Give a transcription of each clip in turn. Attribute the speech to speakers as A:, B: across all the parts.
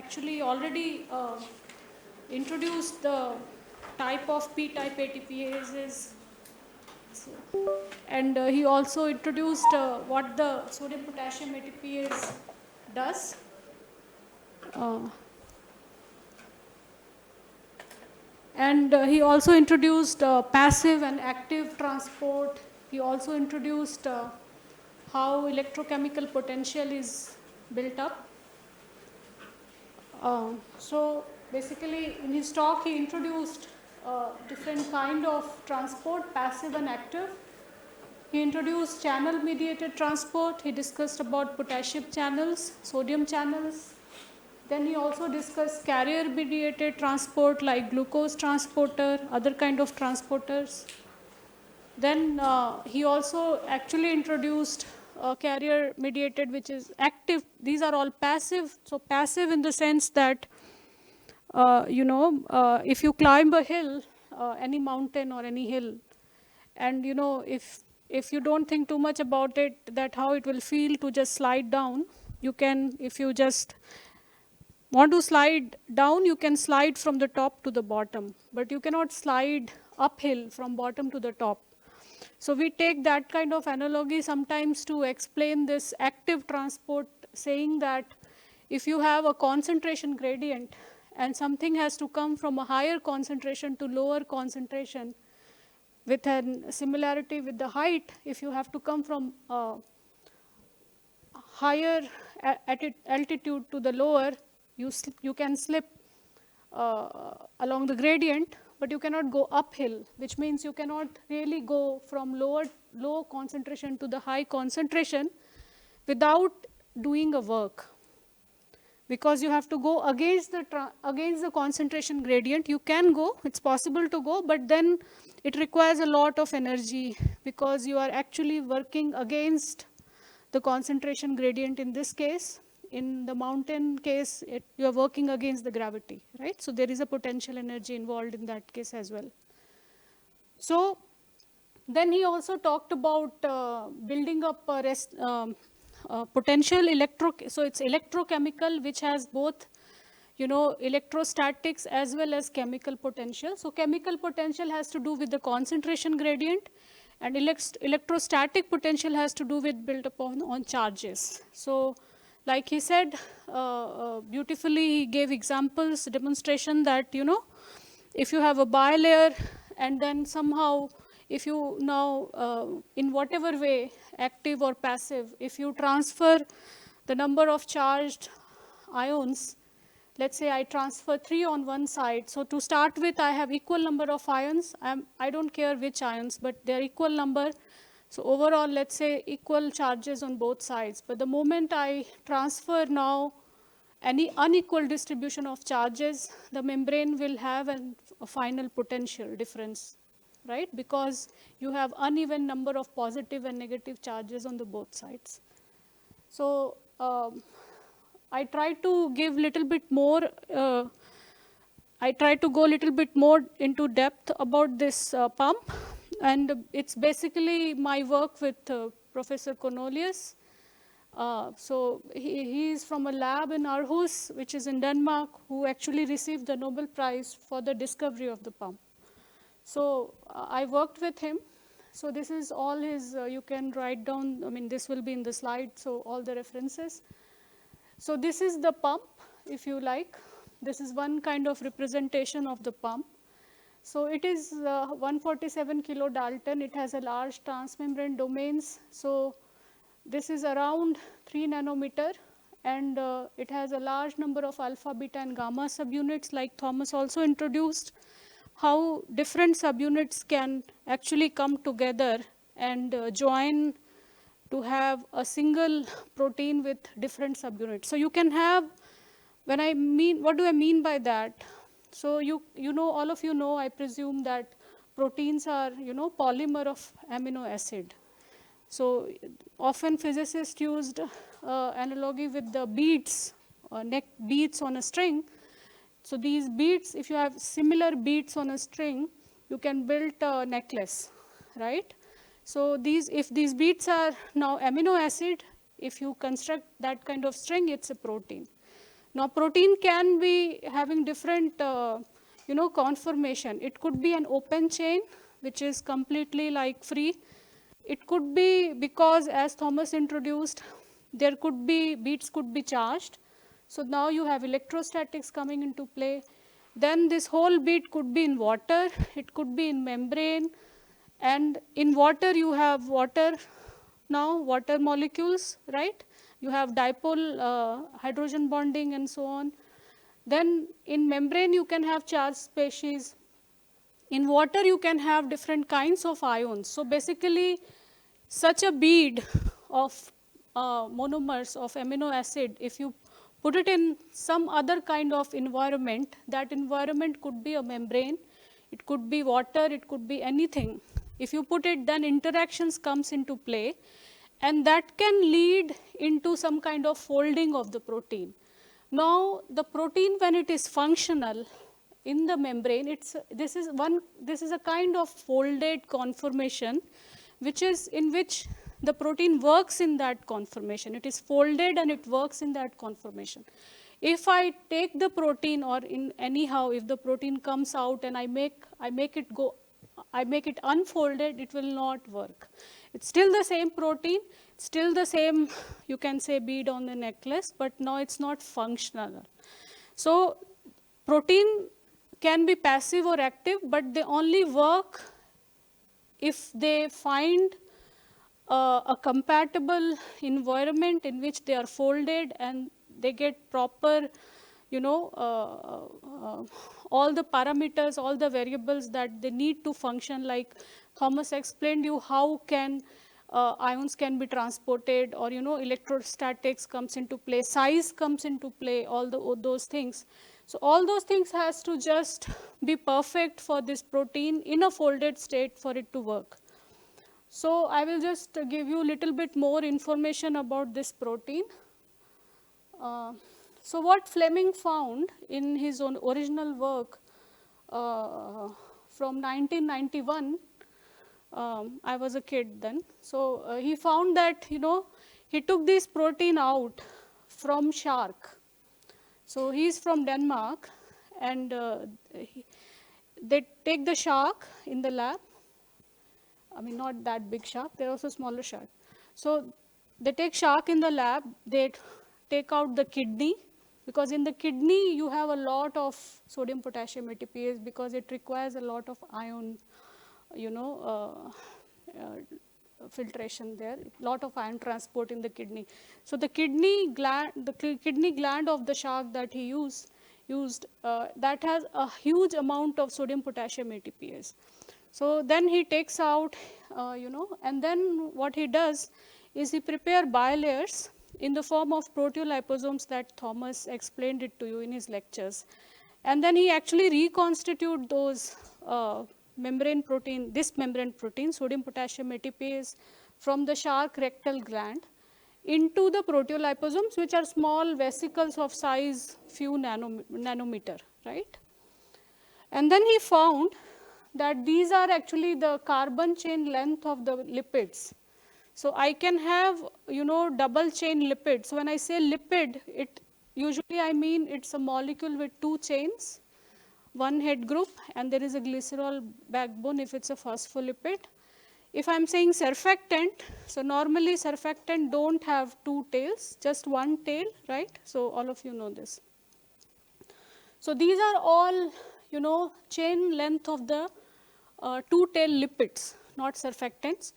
A: actually already introduced the type of P-type ATPases, and he also introduced what the sodium-potassium ATPase does. And he also introduced passive and active transport. He also introduced how electrochemical potential is built up. So basically in his talk he introduced different kind of transport, passive and active. He introduced channel mediated transport. He discussed about potassium channels, sodium channels. Then he also discussed carrier mediated transport like glucose transporter, other kind of transporters. Then he also actually introduced carrier mediated, which is active. These are all passive. So passive in the sense that if you climb a hill, any mountain or any hill, and if you don't think too much about it, that how it will feel to just slide down, you can, if you just want to slide down, you can slide from the top to the bottom, but you cannot slide uphill from bottom to the top. So we take that kind of analogy sometimes to explain this active transport, saying that if you have a concentration gradient and something has to come from a higher concentration to lower concentration with a similarity with the height, if you have to come from higher altitude to the lower, you can slip along the gradient, but you cannot go uphill, which means you cannot really go from low concentration to the high concentration without doing a work, because you have to go against the concentration gradient. You can go, it's possible to go, but then it requires a lot of energy, because you are actually working against the concentration gradient in this case. In the mountain case, you are working against the gravity, right? So there is a potential energy involved in that case as well. So then he also talked about building up a potential so it's electrochemical, which has both electrostatics as well as chemical potential. So chemical potential has to do with the concentration gradient, and electrostatic potential has to do with built upon on charges. So like he said, beautifully he gave examples, demonstration that if you have a bilayer, and then somehow if you now in whatever way, active or passive, if you transfer the number of charged ions, let's say I transfer 3 on one side. So to start with, I have equal number of ions. I don't care which ions, but they're equal number. So overall, let's say equal charges on both sides. But the moment I transfer now any unequal distribution of charges, the membrane will have a final potential difference, right? Because you have uneven number of positive and negative charges on the both sides. So I try to give little bit more, I try to go a little bit more into depth about this pump, and it's basically my work with Professor Cornelius. So he is from a lab in Aarhus, which is in Denmark, who actually received the Nobel Prize for the discovery of the pump. So I worked with him. So this is all his, you can write down, I mean, this will be in the slide, so all the references. So this is the pump, if you like. This is one kind of representation of the pump. So it is 147 kilodalton. It has a large transmembrane domains. So this is around 3 nanometer, and it has a large number of alpha, beta, and gamma subunits, like Thomas also introduced, how different subunits can actually come together and join to have a single protein with different subunits. So you can have, when I mean, what do I mean by that? So you know, all of you know, I presume, that proteins are polymer of amino acid. So often physicists used analogy with the beads, neck beads on a string. So these beads, if you have similar beads on a string, you can build a necklace, right? So if these beads are now amino acid, if you construct that kind of string, it's a protein. Now protein can be having different conformation. It could be an open chain which is completely like free. It could be, because as Thomas introduced, there could be beads could be charged. So now you have electrostatics coming into play. Then this whole bead could be in water, it could be in membrane, and in water you have water molecules, right? You have dipole hydrogen bonding and so on. Then in membrane you can have charged species. In water you can have different kinds of ions. So basically such a bead of monomers of amino acid, if you put it in some other kind of environment, that environment could be a membrane, it could be water, it could be anything. If you put it, then interactions comes into play, and that can lead into some kind of folding of the protein. Now the protein, when it is functional in the membrane, this is a kind of folded conformation, which is in which the protein works in that conformation. It is folded and it works in that conformation. If I take the protein, or in anyhow if the protein comes out and I make it unfolded, it will not work. It's still the same protein, still the same, you can say, bead on the necklace, but now it's not functional. So protein can be passive or active, but they only work if they find a compatible environment in which they are folded and they get proper, all the parameters, all the variables that they need to function. Like Thomas explained you how can ions can be transported, or electrostatics comes into play, size comes into play, all those things. So all those things has to just be perfect for this protein in a folded state for it to work. So I will just give you a little bit more information about this protein. So what Fleming found in his own original work from 1991, I was a kid then. So he found that, he took this protein out from shark. So he is from Denmark, and they take the shark in the lab. I mean, not that big shark, there are also smaller shark. So they take shark in the lab, they take out the kidney, because in the kidney you have a lot of sodium potassium ATPase, because it requires a lot of ion, filtration there, lot of ion transport in the kidney. So the kidney gland of the shark that he used, that has a huge amount of sodium potassium ATPase. So then he takes out, and then what he does is he prepare bilayers in the form of proteoliposomes that Thomas explained it to you in his lectures. And then he actually reconstitute those membrane protein, sodium potassium ATPase, from the shark rectal gland into the proteoliposomes, which are small vesicles of size few nanometer, right? And then he found that these are actually the carbon chain length of the lipids. So I can have, double chain lipids. So when I say lipid, it usually I mean it's a molecule with two chains, one head group, and there is a glycerol backbone if it's a phospholipid. If I'm saying surfactant, so normally surfactant don't have two tails, just one tail, right? So all of you know this. So these are all, chain length of the two tail lipids, not surfactants.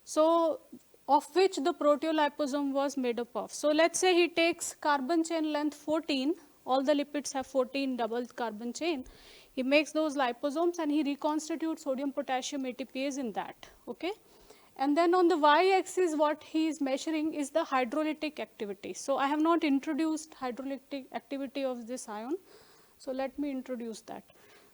A: So of which the proteoliposome was made up of. So let's say he takes carbon chain length 14, all the lipids have 14 double carbon chain. He makes those liposomes and he reconstitutes sodium potassium ATPase in that, okay? And then on the y-axis what he is measuring is the hydrolytic activity. So I have not introduced hydrolytic activity of this ion, so let me introduce that.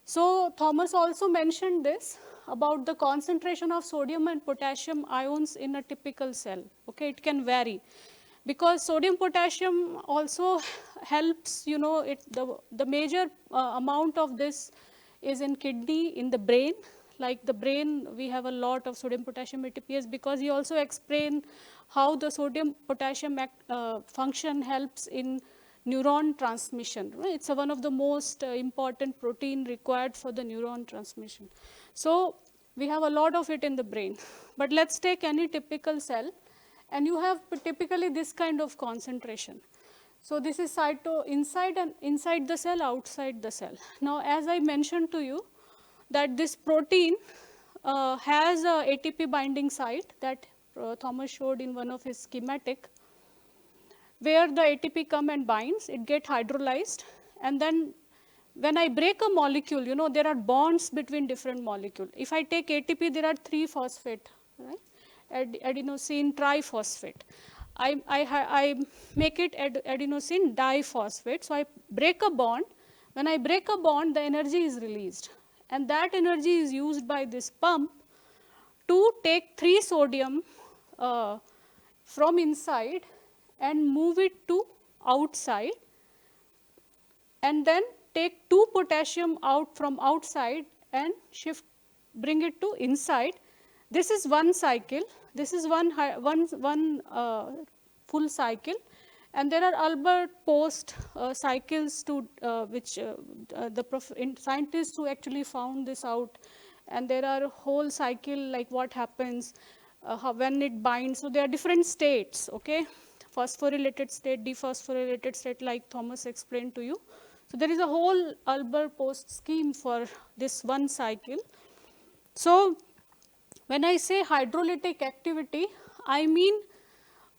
A: So Thomas also mentioned this about the concentration of sodium and potassium ions in a typical cell, okay? It can vary, because sodium potassium also helps, the major amount of this is in kidney, in the brain. Like the brain, we have a lot of sodium potassium ATPase, because he also explained how the sodium potassium function helps in neuron transmission. Right? It's one of the most important protein required for the neuron transmission. So we have a lot of it in the brain. But let's take any typical cell, and you have typically this kind of concentration. So this is inside and inside the cell, outside the cell. Now, as I mentioned to you, that this protein has a ATP binding site that Thomas showed in one of his schematic, where the ATP come and binds, it get hydrolyzed, and then when I break a molecule, you know, there are bonds between different molecules. If I take ATP, there are 3 phosphate, right? Adenosine triphosphate. I make it adenosine diphosphate. So I break a bond. When I break a bond, the energy is released. And that energy is used by this pump to take 3 sodium from inside and move it to outside, and then take 2 potassium out from outside and bring it to inside. This is one cycle. This is one full cycle, and there are Albert Post cycles to which the scientists who actually found this out, and there are a whole cycle like what happens when it binds. So there are different states, okay? Phosphorylated state, dephosphorylated state, like Thomas explained to you. So there is a whole Albert Post scheme for this one cycle. So when I say hydrolytic activity, I mean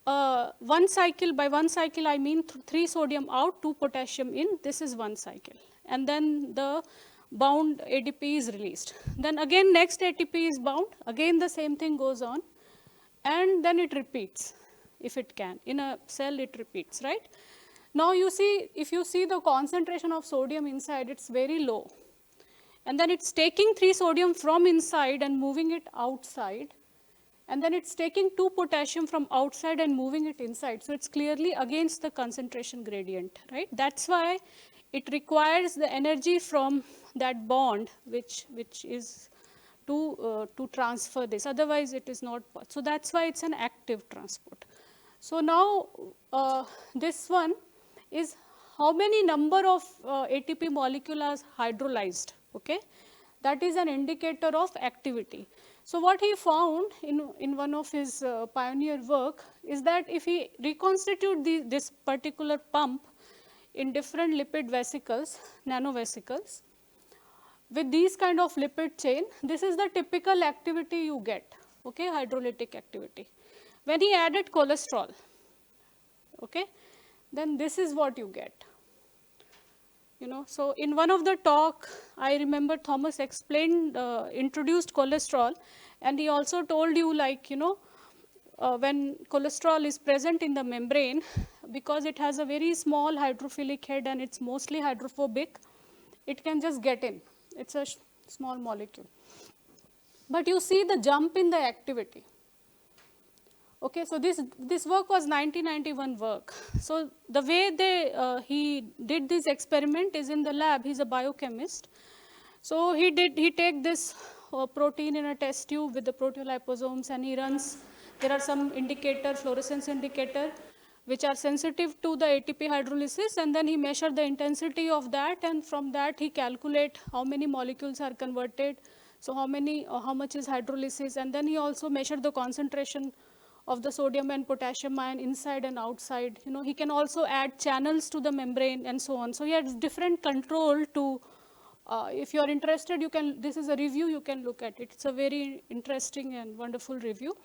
A: one cycle. By one cycle, I mean 3 sodium out, 2 potassium in. This is one cycle. And then the bound ADP is released. Then again next ATP is bound. Again the same thing goes on. And then it repeats, if it can. In a cell, it repeats, right? Now you see, if you see the concentration of sodium inside, it's very low. And then it's taking 3 sodium from inside and moving it outside. And then it's taking 2 potassium from outside and moving it inside. So it's clearly against the concentration gradient, right? That's why it requires the energy from that bond, which is to transfer this. Otherwise, it is not. So that's why it's an active transport. So now this one is how many number of ATP molecule are hydrolyzed, okay? That is an indicator of activity. So what he found in one of his pioneer work is that if he reconstitute this particular pump in different lipid vesicles, nanovesicles, with these kind of lipid chain, this is the typical activity you get, okay, hydrolytic activity. When he added cholesterol, okay, then this is what you get. You know, so in one of the talk, I remember Thomas explained, introduced cholesterol, and he also told you, like, you know, when cholesterol is present in the membrane, because it has a very small hydrophilic head and it's mostly hydrophobic, it can just get in. It's a small molecule. But you see the jump in the activity. Okay, so this work was 1991 work. So the way he did this experiment is in the lab. He's a biochemist. So he take this protein in a test tube with the proteoliposomes, and he runs. There are some indicator, fluorescence indicator, which are sensitive to the ATP hydrolysis, and then he measured the intensity of that, and from that he calculate how many molecules are converted, so how much is hydrolysis, and then he also measured the concentration of the sodium and potassium ion inside and outside. You know, he can also add channels to the membrane and so on. So he has different control to, if you are interested, you can, this is a review, you can look at it. It's a very interesting and wonderful review.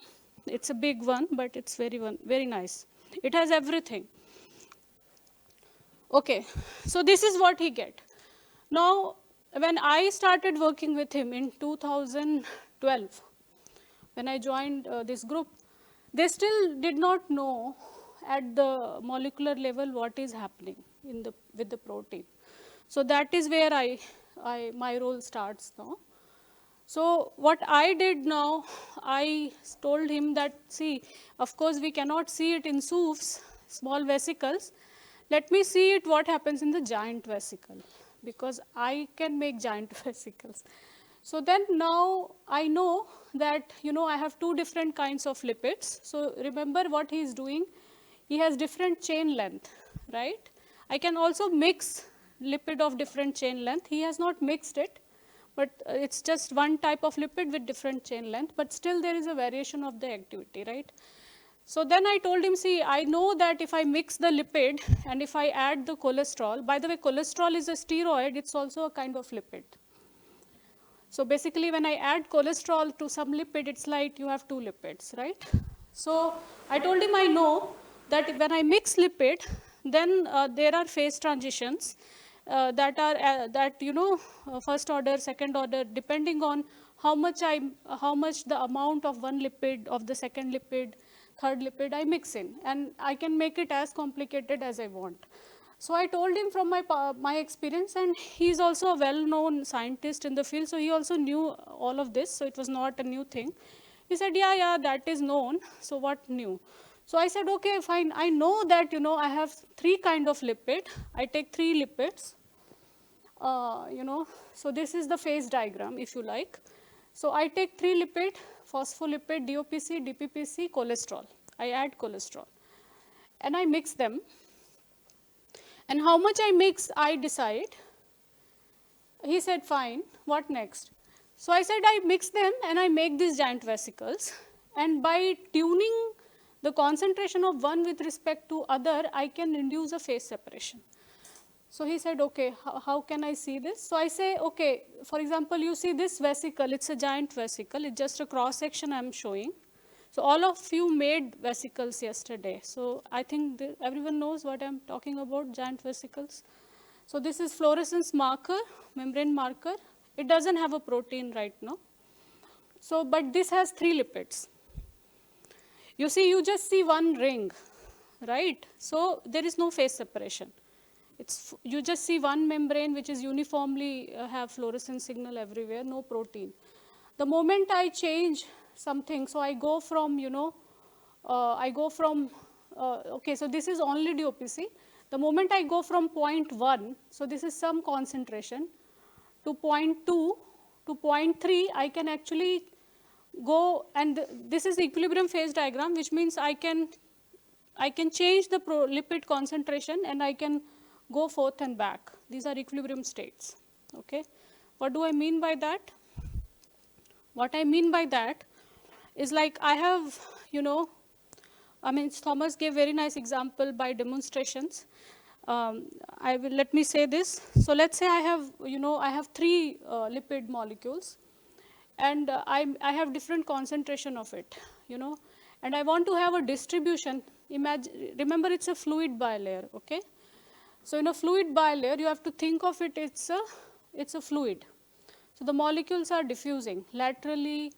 A: It's a big one, but it's very nice. It has everything. Okay, so this is what he get. Now, when I started working with him in 2012, when I joined this group, they still did not know at the molecular level what is happening with the protein. So that is where my role starts now. So what I did now, I told him that, see, of course we cannot see it in SOOFs, small vesicles. Let me see it what happens in the giant vesicle, because I can make giant vesicles. So then now I know that, you know, I have 2 different kinds of lipids. So remember what he is doing. He has different chain length, right? I can also mix lipid of different chain length. He has not mixed it, but it's just one type of lipid with different chain length, but still there is a variation of the activity, right? So then I told him, see, I know that if I mix the lipid and if I add the cholesterol, by the way, cholesterol is a steroid, it's also a kind of lipid. So basically when I add cholesterol to some lipid, it's like you have two lipids, right? So I told him I know that when I mix lipid, then there are phase transitions that are first order, second order, depending on how much the amount of one lipid, of the second lipid, third lipid I mix in, and I can make it as complicated as I want. So I told him from my experience, and he's also a well-known scientist in the field, so he also knew all of this, so it was not a new thing. He said, yeah, that is known, so what new? So I said, okay, fine, I know that, I have three kind of lipid. I take three lipids, so this is the phase diagram, if you like. So I take three lipid, phospholipid, DOPC, DPPC, cholesterol. I add cholesterol, and I mix them. And how much I mix, I decide. He said, fine, what next? So I said, I mix them and I make these giant vesicles, and by tuning the concentration of one with respect to other, I can induce a phase separation. So he said, okay, how can I see this? So I say, okay, for example, you see this vesicle, it's a giant vesicle, it's just a cross section I'm showing. So all of you made vesicles yesterday. So I think everyone knows what I'm talking about, giant vesicles. So this is fluorescence marker, membrane marker. It doesn't have a protein right now. So, but this has three lipids. You see, you just see one ring, right? So there is no phase separation. You just see one membrane which is uniformly have fluorescence signal everywhere, no protein. The moment I change something, so I go from, okay, so this is only DOPC. The moment I go from 0.1, so this is some concentration, to 0.2 to 0.3, I can actually go, and this is the equilibrium phase diagram, which means I can change the lipid concentration and I can go forth and back. These are equilibrium states. Okay, what do I mean by that? What I mean by that is, like, I have, Thomas gave very nice example by demonstrations. Let me say this. So let's say I have three lipid molecules, and I have different concentration of it, and I want to have a distribution. Remember, it's a fluid bilayer, okay? So in a fluid bilayer, you have to think of it, it's a fluid. So the molecules are diffusing laterally,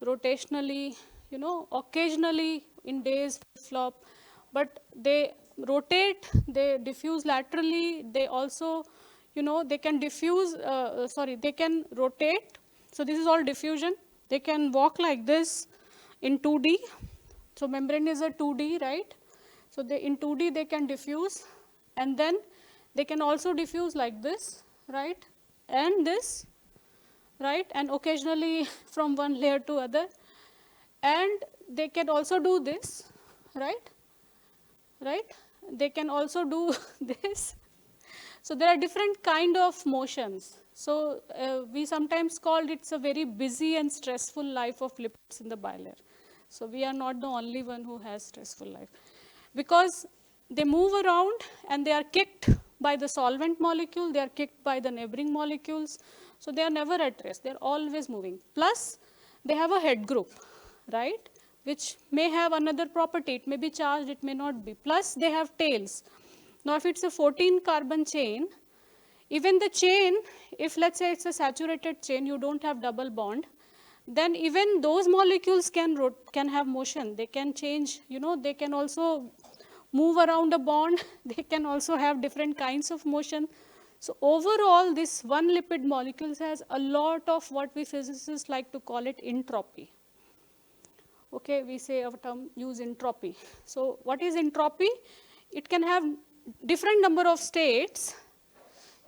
A: rotationally, occasionally in days flop, but they rotate, they diffuse laterally, they also, they can diffuse, they can rotate. So this is all diffusion. They can walk like this in 2D. So membrane is a 2D, right? So in 2D they can diffuse, and then they can also diffuse like this, right? And this, right? And occasionally from one layer to other. And they can also do this, right? Right? They can also do this. So there are different kind of motions. So we sometimes called it's a very busy and stressful life of lipids in the bilayer. So we are not the only one who has stressful life, because they move around and they are kicked by the solvent molecule, they are kicked by the neighboring molecules. So they are never at rest, they are always moving. Plus they have a head group, right, which may have another property. It may be charged, it may not be. Plus they have tails. Now if it's a 14 carbon chain, even the chain, if let's say it's a saturated chain, you don't have double bond, then even those molecules can have motion. They can change, they can also move around a bond. They can also have different kinds of motion. So overall, this one lipid molecule has a lot of what we physicists like to call it entropy. Okay, we say a term, use entropy. So what is entropy? It can have different number of states.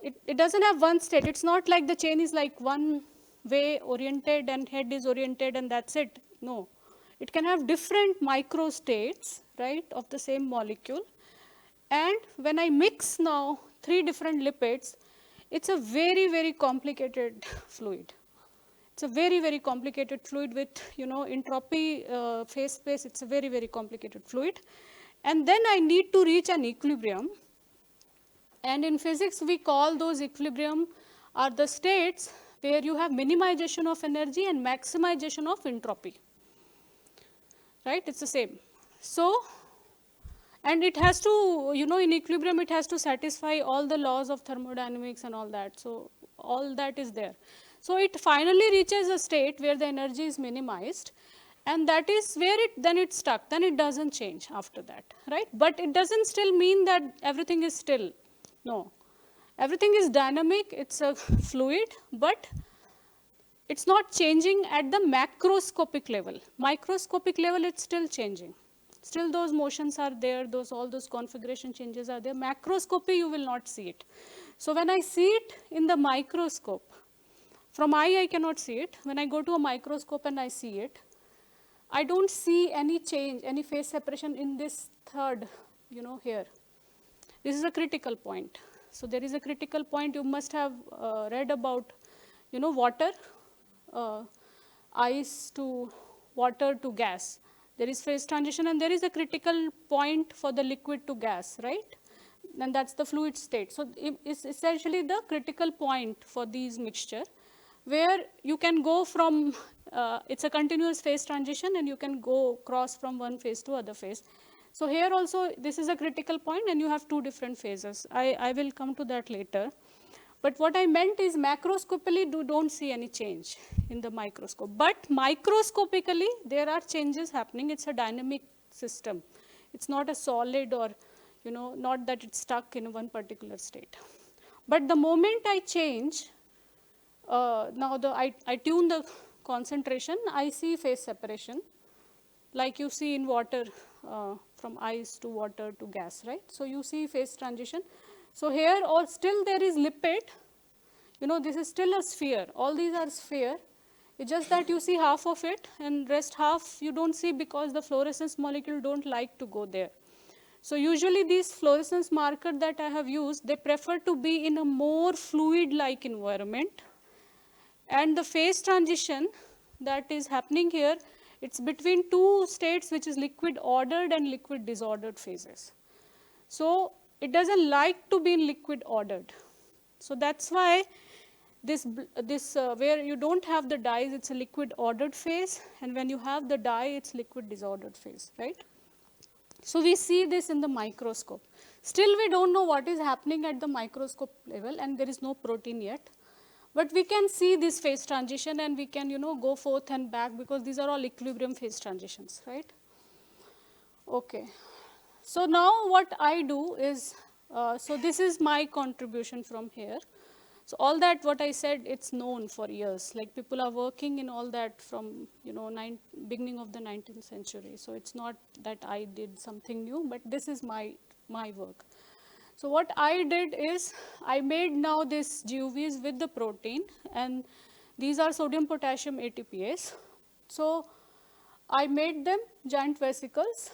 A: It doesn't have one state. It's not like the chain is like one way oriented and head is oriented and that's it. No, it can have different micro states, right, of the same molecule. And when I mix now 3 different lipids, it's a very, very complicated fluid. It's a very, very complicated fluid with, entropy, phase space. It's a very, very complicated fluid. And then I need to reach an equilibrium. And in physics, we call those equilibrium are the states where you have minimization of energy and maximization of entropy. Right? It's the same. So, and it has to, in equilibrium, it has to satisfy all the laws of thermodynamics and all that. So, all that is there. So, it finally reaches a state where the energy is minimized, and that is where then it's stuck, then it doesn't change after that, right? But it doesn't still mean that everything is still, no. Everything is dynamic, it's a fluid, but it's not changing at the macroscopic level. Microscopic level, it's still changing. Still those motions are there, all those configuration changes are there. Macroscopy, you will not see it. So when I see it in the microscope, from eye I cannot see it. When I go to a microscope and I see it, I don't see any change, any phase separation in this third, here. This is a critical point. So there is a critical point. You must have read about, water, ice to water to gas. There is phase transition, and there is a critical point for the liquid to gas, right? And that's the fluid state. So it's essentially the critical point for these mixture, where you can go from, it's a continuous phase transition, and you can go cross from one phase to other phase. So here also, this is a critical point, and you have 2 different phases. I will come to that later. But what I meant is macroscopically, you don't see any change in the microscope. But microscopically, there are changes happening. It's a dynamic system. It's not a solid or, not that it's stuck in one particular state. But the moment I change, now I tune the concentration, I see phase separation, like you see in water, from ice to water to gas, right? So you see phase transition. So here, still there is lipid, this is still a sphere. All these are sphere. It's just that you see half of it, and rest half you don't see because the fluorescence molecule don't like to go there. So usually these fluorescence marker that I have used, they prefer to be in a more fluid-like environment. And the phase transition that is happening here, it's between 2 states, which is liquid ordered and liquid disordered phases. So it doesn't like to be in liquid ordered. So that's why this where you don't have the dyes, it's a liquid ordered phase, and when you have the dye, it's liquid disordered phase, right? So we see this in the microscope. Still we don't know what is happening at the microscope level, and there is no protein yet. But we can see this phase transition, and we can, go forth and back, because these are all equilibrium phase transitions, right? Okay. So now what I do is, so this is my contribution from here. So all that what I said, it's known for years. Like people are working in all that from, beginning of the 19th century. So it's not that I did something new, but this is my work. So what I did is, I made now these GUVs with the protein, and these are sodium potassium ATPase. So I made them giant vesicles,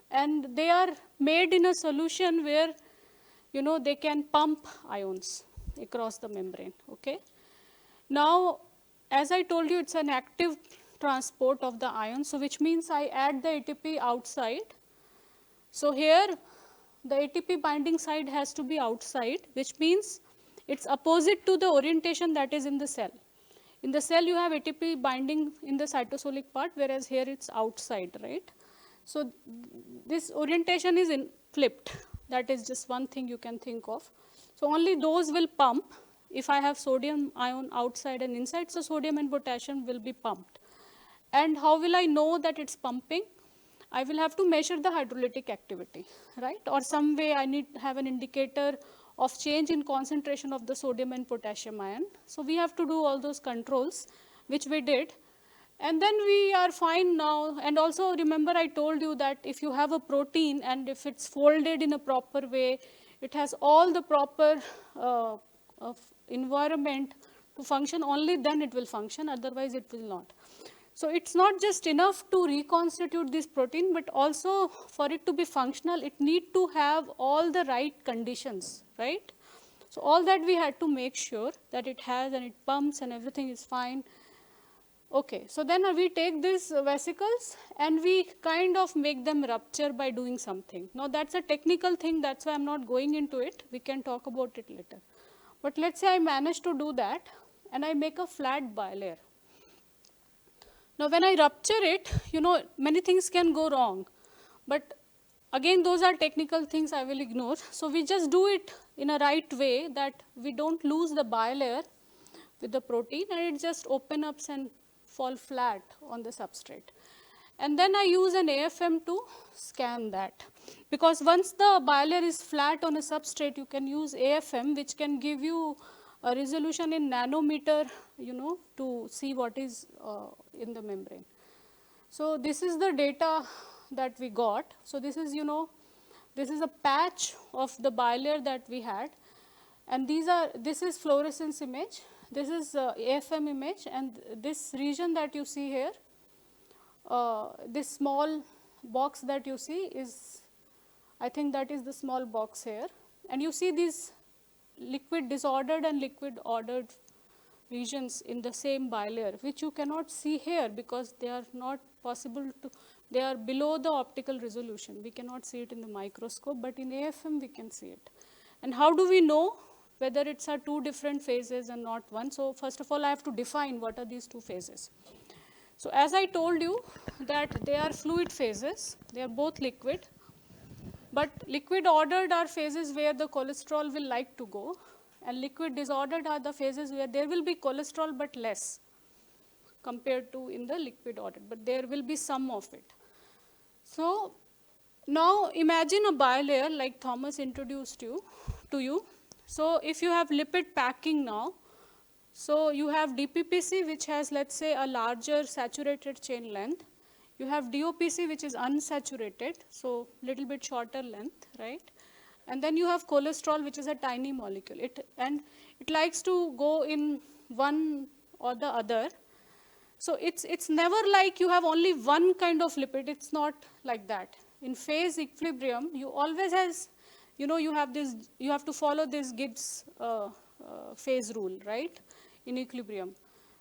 A: and they are made in a solution where, they can pump ions across the membrane, okay. Now, as I told you, it's an active transport of the ions, so which means I add the ATP outside. So here, the ATP binding side has to be outside, which means it's opposite to the orientation that is in the cell. In the cell, you have ATP binding in the cytosolic part, whereas here it's outside, right? So this orientation is flipped. That is just one thing you can think of. So only those will pump if I have sodium ion outside and inside, so sodium and potassium will be pumped. And how will I know that it's pumping? I will have to measure the hydrolytic activity, right? Or some way I need to have an indicator of change in concentration of the sodium and potassium ion. So we have to do all those controls, which we did. And then we are fine now. And also remember, I told you that if you have a protein and if it's folded in a proper way, it has all the proper environment to function, only then it will function, otherwise it will not. So it's not just enough to reconstitute this protein, but also for it to be functional, it need to have all the right conditions, right? So all that we had to make sure that it has, and it pumps and everything is fine. Okay, so then we take these vesicles and we kind of make them rupture by doing something. Now that's a technical thing, that's why I'm not going into it. We can talk about it later. But let's say I manage to do that and I make a flat bilayer. Now when I rupture it, many things can go wrong. But again, those are technical things I will ignore. So we just do it in a right way that we don't lose the bilayer with the protein, and it just open up and fall flat on the substrate. And then I use an AFM to scan that. Because once the bilayer is flat on a substrate, you can use AFM, which can give you a resolution in nanometer, to see what is in the membrane. So this is the data that we got. So this is, this is a patch of the bilayer that we had. And this is fluorescence image, this is AFM image, and this region that you see here, this small box that you see is, I think that is the small box here. And you see these liquid disordered and liquid ordered regions in the same bilayer, which you cannot see here because they are not possible to, they are below the optical resolution. We cannot see it in the microscope, but in AFM we can see it. And how do we know whether it's are two different phases and not one? So first of all, I have to define what are these two phases. So as I told you that they are fluid phases, they are both liquid. But liquid ordered are phases where the cholesterol will like to go, and liquid disordered are the phases where there will be cholesterol but less compared to in the liquid ordered, but there will be some of it. So now imagine a bilayer like Thomas introduced to you. So if you have lipid packing now, so you have DPPC, which has, let's say, a larger saturated chain length. You have DOPC, which is unsaturated, so little bit shorter length, right? And then you have cholesterol, which is a tiny molecule. It likes to go in one or the other. So it's never like you have only one kind of lipid. It's not like that. In phase equilibrium, you always has, you have this, you have to follow this Gibbs phase rule, right? In equilibrium.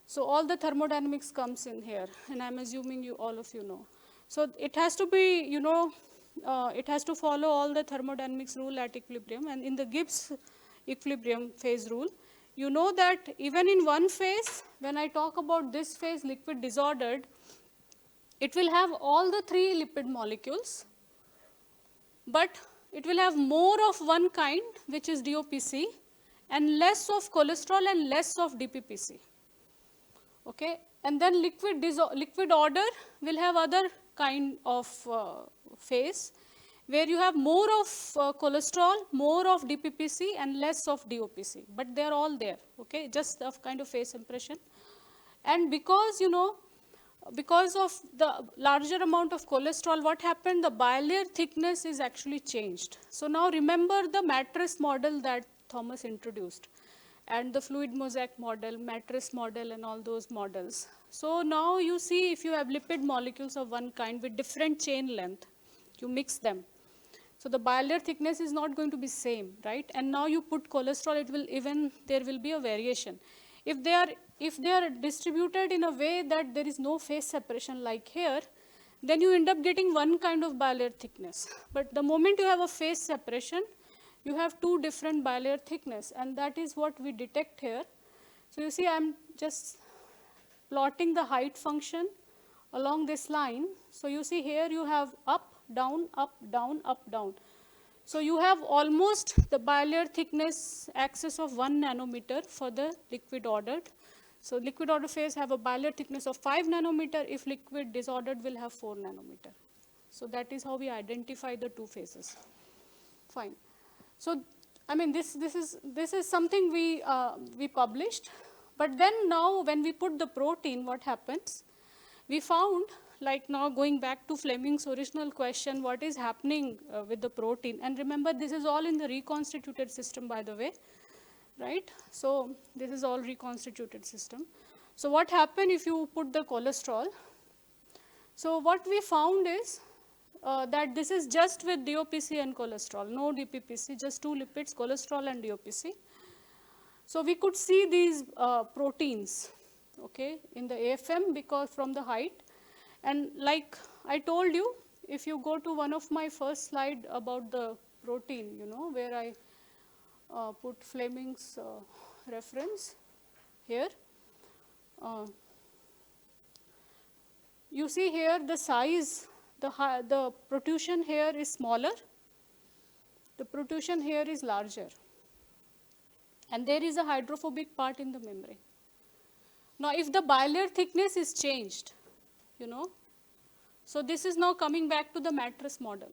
A: So all the thermodynamics comes in here, and I'm assuming all of you know. So it has to be, it has to follow all the thermodynamics rule at equilibrium, and in the Gibbs equilibrium phase rule, you know that even in one phase, when I talk about this phase liquid disordered, it will have all the three lipid molecules, but it will have more of one kind, which is DOPC, and less of cholesterol and less of DPPC. Okay, and then liquid order will have other kind of phase where you have more of cholesterol, more of DPPC, and less of DOPC, but they are all there. Okay, just a kind of phase impression. And because because of the larger amount of cholesterol, what happened? The bilayer thickness is actually changed. So now remember the matrix model that Thomas introduced, and the fluid mosaic model, matrix model, and all those models. So now you see, if you have lipid molecules of one kind with different chain length, you mix them. So the bilayer thickness is not going to be same, right? And now you put cholesterol, it will there will be a variation. If they are distributed in a way that there is no phase separation like here, then you end up getting one kind of bilayer thickness. But the moment you have a phase separation, you have two different bilayer thickness, and that is what we detect here. So you see, I'm just plotting the height function along this line. So you see here you have up, down, up, down, up, down. So you have almost the bilayer thickness axis of 1 nanometer for the liquid ordered. So liquid ordered phase have a bilayer thickness of 5 nanometer. If liquid disordered will have 4 nanometer. So that is how we identify the two phases. Fine. So I mean this is something we published, but then now when we put the protein, what happens? We found, like now going back to Fleming's original question, what is happening with the protein? And remember, this is all in the reconstituted system, by the way, right? So this is all reconstituted system. So what happened if you put the cholesterol? So what we found is that this is just with DOPC and cholesterol, no DPPC, just two lipids, cholesterol and DOPC. So we could see these proteins, okay, in the AFM because from the height. And like I told you, if you go to one of my first slide about the protein, you know, where I put Fleming's reference here. You see here the size, the protrusion here is smaller, the protrusion here is larger, and there is a hydrophobic part in the membrane. Now if the bilayer thickness is changed, you know, so this is now coming back to the mattress model.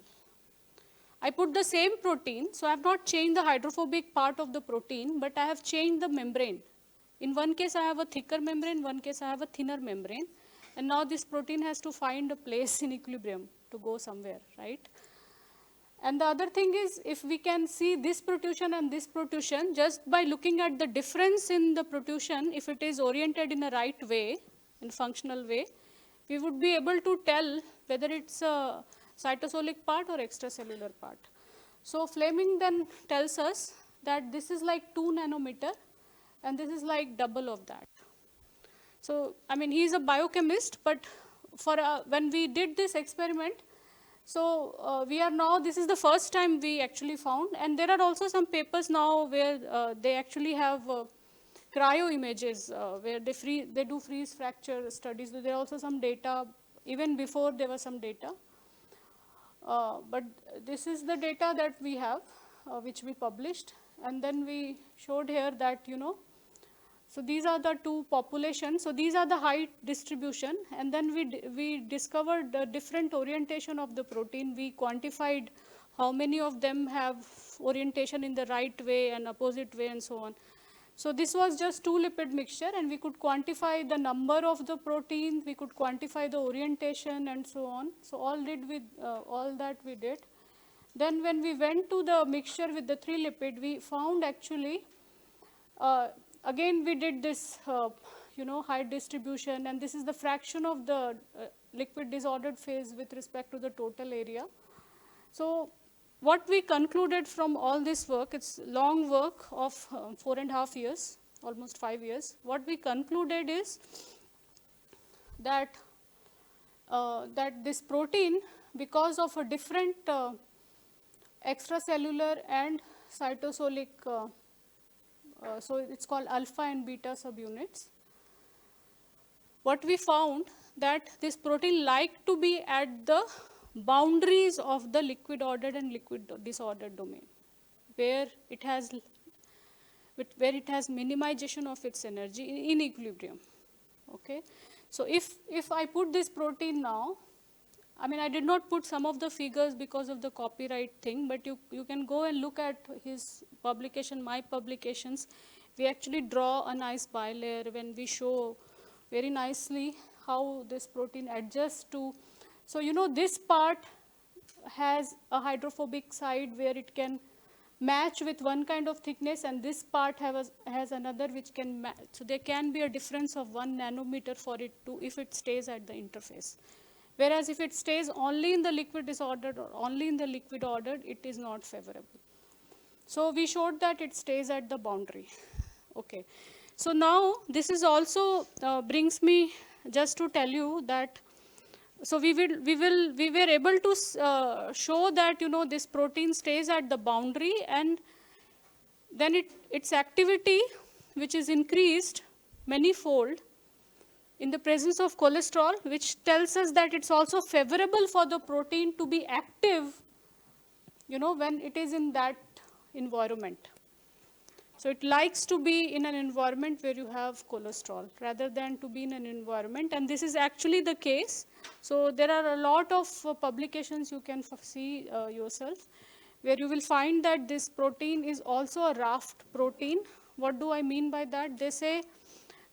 A: I put the same protein, so I have not changed the hydrophobic part of the protein, but I have changed the membrane. In one case I have a thicker membrane, one case I have a thinner membrane, and now this protein has to find a place in equilibrium to go somewhere, right? And the other thing is, if we can see this protrusion and this protrusion, just by looking at the difference in the protrusion, if it is oriented in a right way, in functional way, we would be able to tell whether it's a cytosolic part or extracellular part. So Fleming then tells us that this is like 2 nanometer and this is like double of that. So, I mean, he is a biochemist, but for when we did this experiment, so we are now, this is the first time we actually found, and there are also some papers now where they actually have cryo images where they do freeze fracture studies. There are also some data, even before there was some data. But this is the data that we have, which we published, and then we showed here that, you know, so these are the two populations. So these are the height distribution, and then we discovered the different orientation of the protein. We quantified how many of them have orientation in the right way and opposite way and so on. So this was just two lipid mixture, and we could quantify the number of the protein, we could quantify the orientation and so on. So all that we did. Then when we went to the mixture with the 3 lipid, we found actually again we did this you know, height distribution, and this is the fraction of the liquid disordered phase with respect to the total area. So what we concluded from all this work, it's long work of 4.5 years, almost 5 years. What we concluded is that that this protein, because of a different extracellular and cytosolic so it's called alpha and beta subunits. What we found that this protein like to be at the boundaries of the liquid ordered and liquid disordered domain, where it has minimization of its energy in equilibrium. Okay, so if I put this protein now, I mean, I did not put some of the figures because of the copyright thing, but you can go and look at his publication, my publications. We actually draw a nice bilayer when we show very nicely how this protein adjusts to. So, you know, this part has a hydrophobic side where it can match with one kind of thickness, and this part has another which can match. So there can be a difference of 1 nanometer for it to, if it stays at the interface. Whereas if it stays only in the liquid disordered or only in the liquid ordered, it is not favorable. So we showed that it stays at the boundary. Okay. So now this is also brings me just to tell you that, so we were able to show that, you know, this protein stays at the boundary, and then its activity, which is increased manifold in the presence of cholesterol, which tells us that it's also favorable for the protein to be active, you know, when it is in that environment. So it likes to be in an environment where you have cholesterol rather than to be in an environment, and this is actually the case. So there are a lot of publications you can see yourself, where you will find that this protein is also a raft protein. What do I mean by that? They say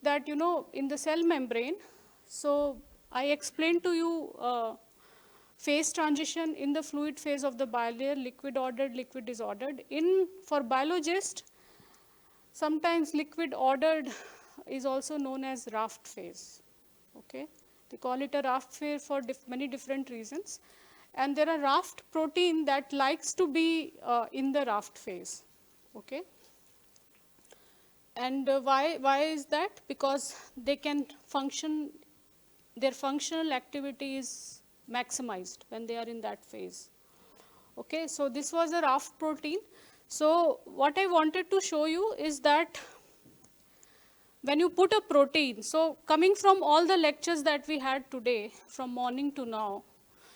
A: that, you know, in the cell membrane, so I explained to you phase transition in the fluid phase of the bilayer, liquid ordered, liquid disordered. For biologists, sometimes liquid ordered is also known as raft phase. Okay, they call it a raft phase for many different reasons, and there are raft protein that likes to be in the raft phase. Okay, and why is that? Because they can function, their functional activity is maximized when they are in that phase. Okay, so this was a raft protein. So what I wanted to show you is that when you put a protein, so coming from all the lectures that we had today, from morning to now,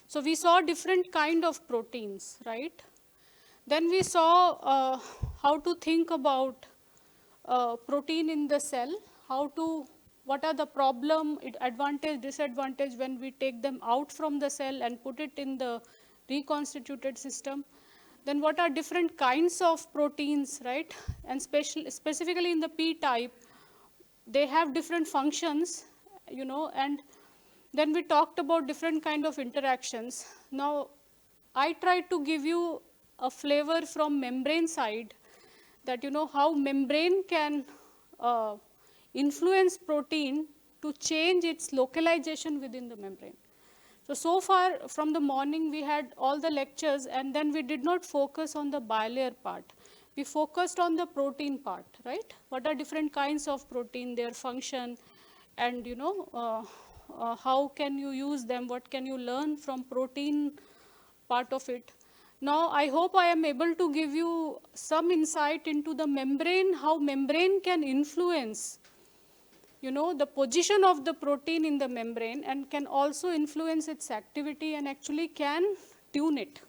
A: so we saw different kind of proteins, right? Then we saw how to think about protein in the cell, what are the problem, advantage, disadvantage when we take them out from the cell and put it in the reconstituted system. Then what are different kinds of proteins, right? And specifically in the P type, they have different functions, you know, and then we talked about different kind of interactions. Now, I tried to give you a flavor from membrane side, that you know how membrane can influence protein to change its localization within the membrane. So far from the morning we had all the lectures, and then we did not focus on the bilayer part. We focused on the protein part, right? What are different kinds of protein, their function, and you know how can you use them, what can you learn from protein part of it. Now, I hope I am able to give you some insight into the membrane, how membrane can influence, you know, the position of the protein in the membrane, and can also influence its activity and actually can tune it.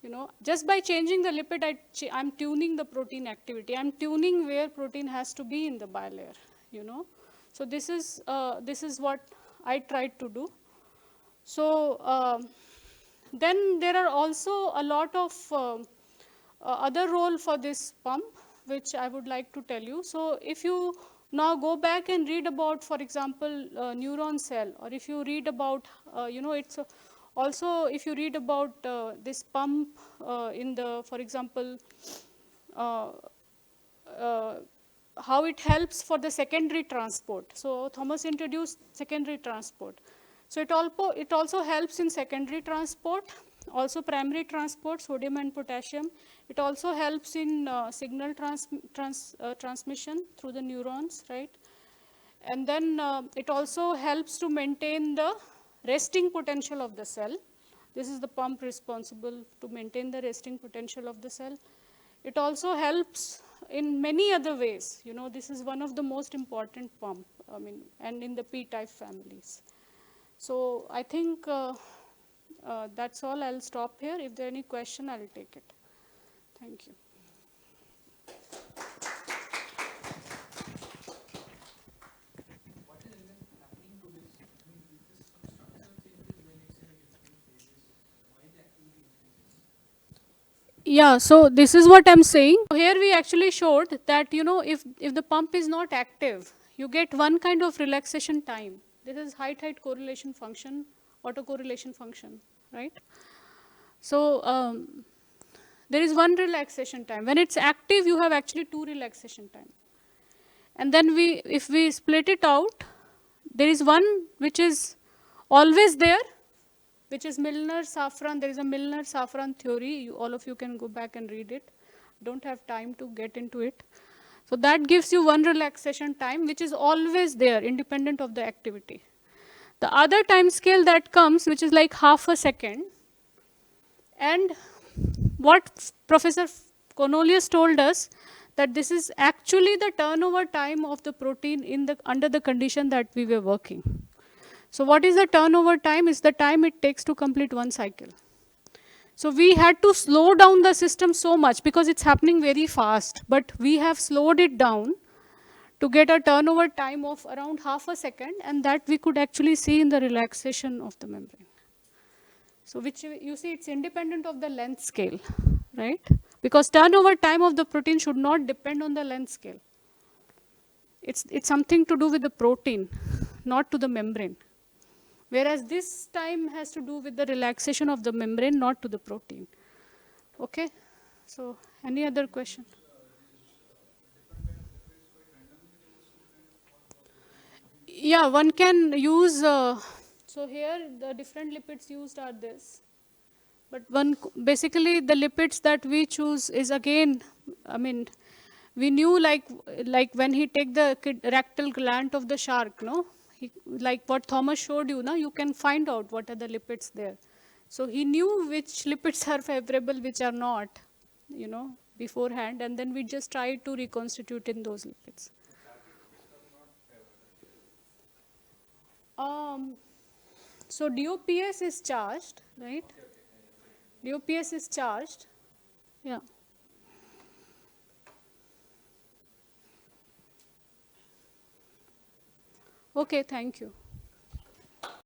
A: You know, just by changing the lipid, I'm tuning the protein activity. I'm tuning where protein has to be in the bilayer, you know. So this is what I tried to do. So then there are also a lot of other role for this pump, which I would like to tell you. So if you now go back and read about, for example, neuron cell, or if you read about, you know, it's also if you read about this pump in the, for example, how it helps for the secondary transport. So Thomas introduced secondary transport. So it also helps in secondary transport, also primary transport, sodium and potassium. It also helps in signal transmission through the neurons, right? And then it also helps to maintain the resting potential of the cell. This is the pump responsible to maintain the resting potential of the cell. It also helps in many other ways. You know, this is one of the most important pump, I mean, and in the P-type families. So I think that's all. I'll stop here. If there are any question, I'll take it. Thank you. Yeah, so this is what I'm saying. Here we actually showed that, you know, if the pump is not active, you get one kind of relaxation time. This is height correlation function, autocorrelation function, right? So there is one relaxation time. When it's active, you have actually two relaxation time. And then if we split it out, there is one which is always there, which is Milner-Safran. There is a Milner-Safran theory. All of you can go back and read it. Don't have time to get into it. So that gives you one relaxation time, which is always there, independent of the activity. The other time scale that comes, which is like half a second, and what Professor Cornelius told us, that this is actually the turnover time of the protein under the condition that we were working. So what is the turnover time? Is the time it takes to complete one cycle. So we had to slow down the system so much because it's happening very fast, but we have slowed it down to get a turnover time of around half a second, and that we could actually see in the relaxation of the membrane. So which you see, it's independent of the length scale, right? Because turnover time of the protein should not depend on the length scale. It's something to do with the protein, not to the membrane. Whereas this time has to do with the relaxation of the membrane, not to the protein. Okay? So any other question? Yeah, one can use, so here the different lipids used are this. But basically the lipids that we choose is again, I mean, we knew like when he take the rectal gland of the shark, no? Like what Thomas showed you, now you can find out what are the lipids there. So he knew which lipids are favorable, which are not, you know, beforehand, and then we just try to reconstitute in those lipids. So DOPS is charged, right? DOPS is charged. Yeah. Okay, thank you.